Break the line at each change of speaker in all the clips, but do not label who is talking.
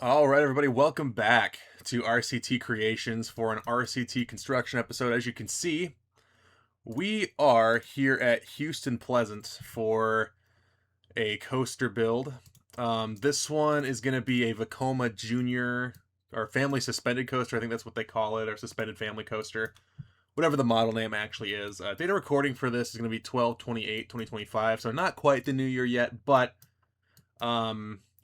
All right, everybody, welcome back to RCT Creations for an RCT construction episode. As you can see, we are here at Houston Pleasant for a coaster build. This one is going to be a Vekoma Junior or Family Suspended Coaster. I think that's what they call it, or Suspended Family Coaster, whatever the model name actually is. Data recording for this is going to be 12/28/2025, so not quite the new year yet, but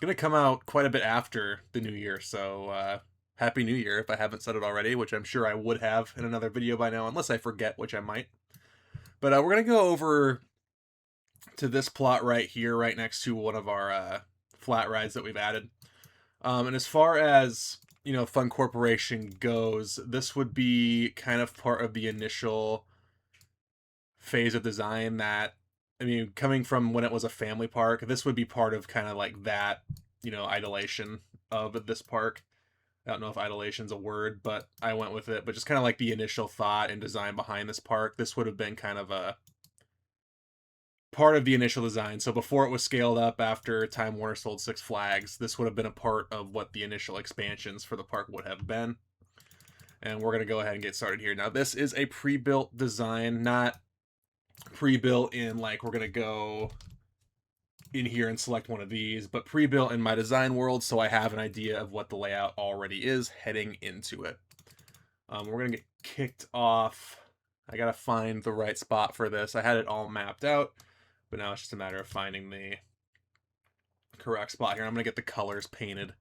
gonna come out quite a bit after the new year, so happy new year if I haven't said it already, which I'm sure I would have in another video by now, unless I forget, which I might. But we're gonna go over to this plot right here, right next to one of our flat rides that we've added. And as far as Fun Corporation goes, this would be kind of part of the initial phase of design that, I mean, coming from when it was a family park, this would be part of kind of like that, idolation of this park. I don't know if idolation's a word, but I went with it. But just kind of like the initial thought and design behind this park, this would have been kind of a part of the initial design. So before it was scaled up after Time Warner sold Six Flags, this would have been a part of what the initial expansions for the park would have been. And we're going to go ahead and get started here. Now, this is a pre-built design, not pre-built in like we're going to go in here and select one of these, but pre-built in my design world, so I have an idea of what the layout already is heading into it. We're going to get kicked off. I got to find the right spot for this. I had it all mapped out, but now it's just a matter of finding the correct spot here. I'm going to get the colors painted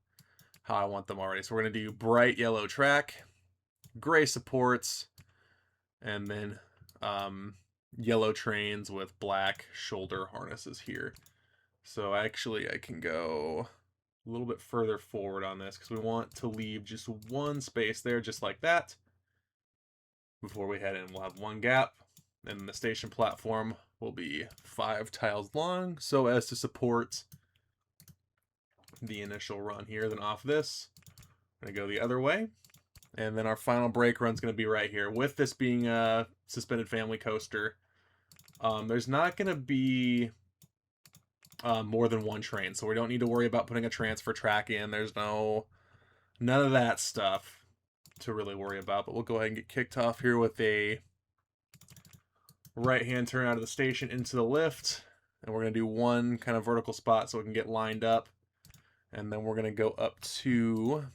how I want them already. So we're going to do bright yellow track, gray supports, and then yellow trains with black shoulder harnesses here. So actually I can go a little bit further forward on this because we want to leave just one space there, just like that. Before we head in, we'll have one gap, and the station platform will be 5 tiles long so as to support the initial run here. Then off this, I'm going to go the other way. And then our final brake run is going to be right here. With this being a suspended family coaster, there's not going to be more than one train, so we don't need to worry about putting a transfer track in. There's none of that stuff to really worry about, but we'll go ahead and get kicked off here with a right-hand turn out of the station into the lift, and we're going to do one kind of vertical spot so we can get lined up, and then we're going to go up to,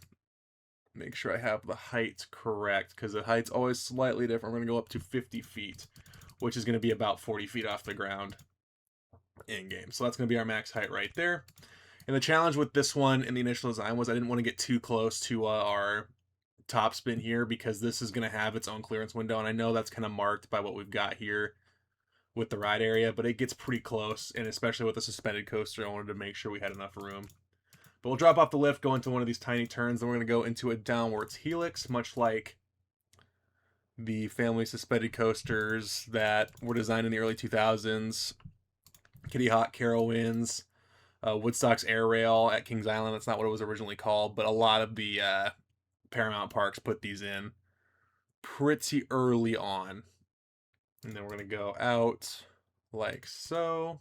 make sure I have the height correct, because the height's always slightly different. We're going to go up to 50 feet, which is going to be about 40 feet off the ground in game. So that's going to be our max height right there. And the challenge with this one in the initial design was I didn't want to get too close to our top spin here because this is going to have its own clearance window, and I know that's kind of marked by what we've got here with the ride area, but it gets pretty close, and especially with the suspended coaster, I wanted to make sure we had enough room. But we'll drop off the lift, go into one of these tiny turns, then we're going to go into a downwards helix, much like the family suspended coasters that were designed in the early 2000s. Kitty Hawk, Carowinds, Woodstock's Air Rail at Kings Island. That's not what it was originally called, but a lot of the Paramount parks put these in pretty early on. And then we're going to go out like so,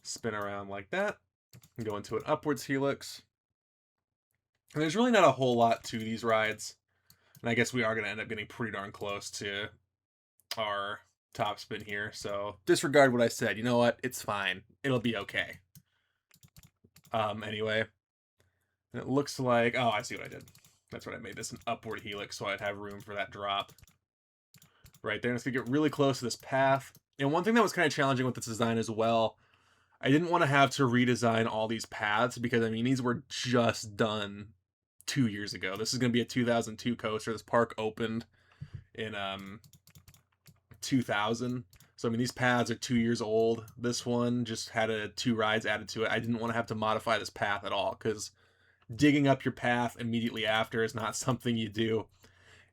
spin around like that, and go into an upwards helix. And there's really not a whole lot to these rides, and I guess we are going to end up getting pretty darn close to our top spin here, so disregard what I said. You know what? It's fine. It'll be okay. Anyway, and it looks like, oh, I see what I did. That's what I made this an upward helix so I'd have room for that drop right there. And it's going to get really close to this path. And one thing that was kind of challenging with this design as well, I didn't want to have to redesign all these paths because, I mean, these were just done 2 years ago. This is going to be a 2002 coaster. This park opened in 2000. So, I mean, these paths are 2 years old. This one just had 2 rides added to it. I didn't want to have to modify this path at all because digging up your path immediately after is not something you do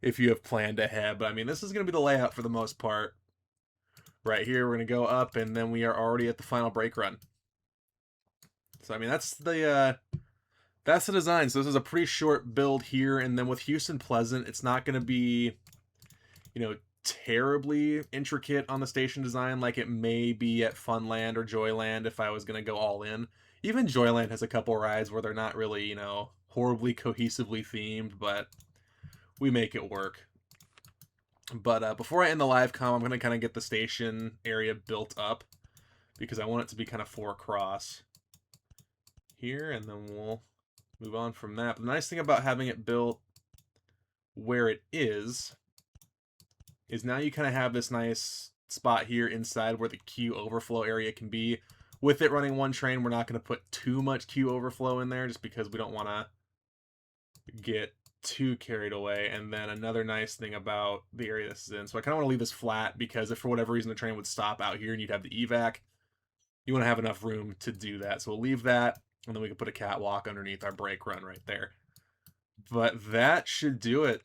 if you have planned ahead. But I mean, this is going to be the layout for the most part. Right here, we're going to go up, and then we are already at the final brake run. So I mean, that's the design. So this is a pretty short build here, and then with Houston Pleasant, it's not going to be, terribly intricate on the station design like it may be at Funland or Joyland if I was going to go all in. Even Joyland has a couple rides where they're not really, you know, horribly cohesively themed, but we make it work. But before I end the live com, I'm going to kind of get the station area built up because I want it to be kind of 4 across here, and then we'll move on from that. But the nice thing about having it built where it is now you kind of have this nice spot here inside where the queue overflow area can be. With it running 1 train, we're not going to put too much queue overflow in there just because we don't want to get too carried away. And then another nice thing about the area this is in, so I kind of want to leave this flat because if for whatever reason the train would stop out here and you'd have the evac, you want to have enough room to do that. So we'll leave that, and then we can put a catwalk underneath our brake run right there. But that should do it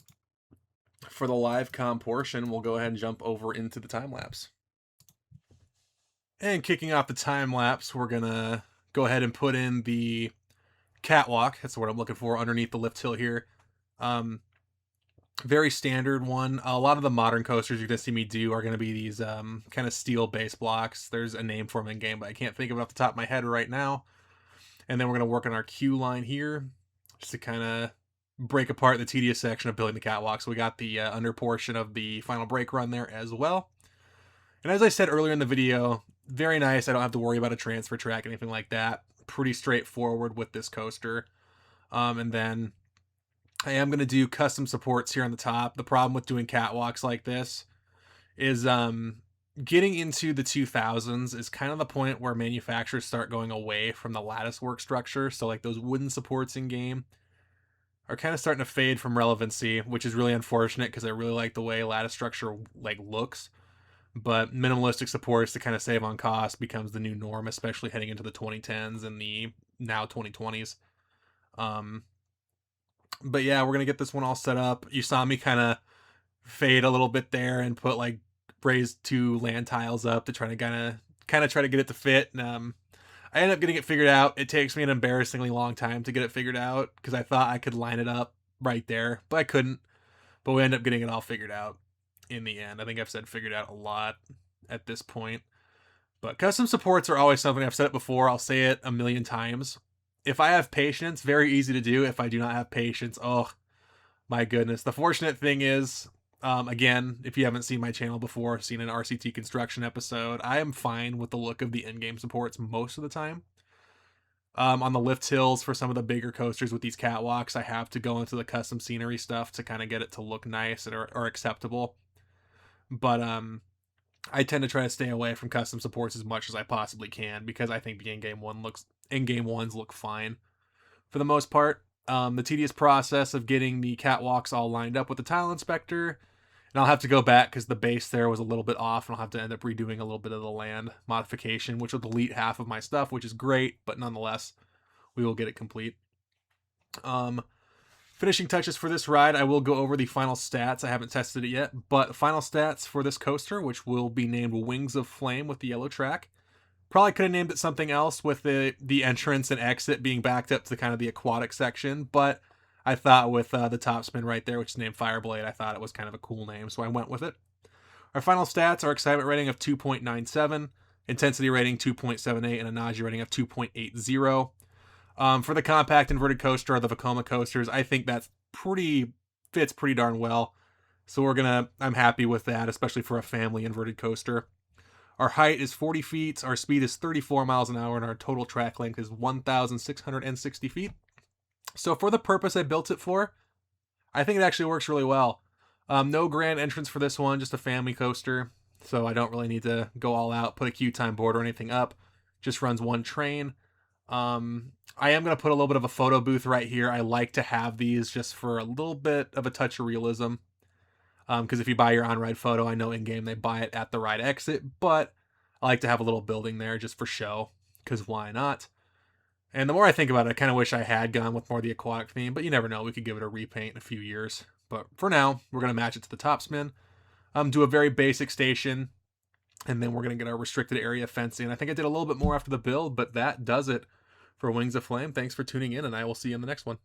for the live com portion. We'll go ahead and jump over into the time lapse. And kicking off the time lapse, we're gonna go ahead and put in the catwalk. That's what I'm looking for underneath the lift hill here. Very standard one. A lot of the modern coasters you're gonna see me do are gonna be these kind of steel base blocks. There's a name for them in game, but I can't think of it off the top of my head right now. And then we're gonna work on our queue line here, just to kind of break apart the tedious section of building the catwalk. So we got the under portion of the final brake run there as well. And as I said earlier in the video, very nice. I don't have to worry about a transfer track, anything like that. Pretty straightforward with this coaster. And then I am going to do custom supports here on the top. The problem with doing catwalks like this is getting into the 2000s is kind of the point where manufacturers start going away from the lattice work structure. So like those wooden supports in game are kind of starting to fade from relevancy, which is really unfortunate because I really like the way lattice structure like looks. But minimalistic supports to kind of save on cost becomes the new norm, especially heading into the 2010s and the now 2020s. But yeah, we're going to get this one all set up. You saw me kind of fade a little bit there and put like raised 2 land tiles up to try to kind of try to get it to fit. And, I ended up getting it figured out. It takes me an embarrassingly long time to get it figured out because I thought I could line it up right there, but I couldn't. But we ended up getting it all figured out in the end. I think I've said figured out a lot at this point. But custom supports are always something. I've said it before. I'll say it a million times. If I have patience, very easy to do. If I do not have patience, oh my goodness. The fortunate thing is, again, if you haven't seen my channel before, seen an RCT construction episode, I am fine with the look of the in-game supports most of the time. On the lift hills for some of the bigger coasters with these catwalks, I have to go into the custom scenery stuff to kind of get it to look nice or acceptable. But I tend to try to stay away from custom supports as much as I possibly can because I think the in-game ones look fine for the most part. The tedious process of getting the catwalks all lined up with the tile inspector, and I'll have to go back because the base there was a little bit off, and I'll have to end up redoing a little bit of the land modification, which will delete half of my stuff, which is great, but nonetheless, we will get it complete. Finishing touches for this ride, I will go over the final stats. I haven't tested it yet, but final stats for this coaster, which will be named Wings of Flame with the yellow track. Probably could have named it something else with the entrance and exit being backed up to kind of the aquatic section, but I thought with the top spin right there, which is named Fireblade, I thought it was kind of a cool name, so I went with it. Our final stats are excitement rating of 2.97, intensity rating 2.78, and a nausea rating of 2.80. For the compact inverted coaster or the Vekoma coasters, I think that's fits pretty darn well. So I'm happy with that, especially for a family inverted coaster. Our height is 40 feet, our speed is 34 miles an hour, and our total track length is 1,660 feet. So for the purpose I built it for, I think it actually works really well. No grand entrance for this one, just a family coaster. So I don't really need to go all out, put a queue time board or anything up. Just runs 1 train. I am going to put a little bit of a photo booth right here. I like to have these just for a little bit of a touch of realism. Because if you buy your on-ride photo, I know in-game they buy it at the ride exit, but I like to have a little building there just for show, because why not? And the more I think about it, I kind of wish I had gone with more of the aquatic theme, but you never know. We could give it a repaint in a few years. But for now, we're going to match it to the top spin, do a very basic station, and then we're going to get our restricted area fencing. I think I did a little bit more after the build, but that does it for Wings of Flame. Thanks for tuning in, and I will see you in the next one.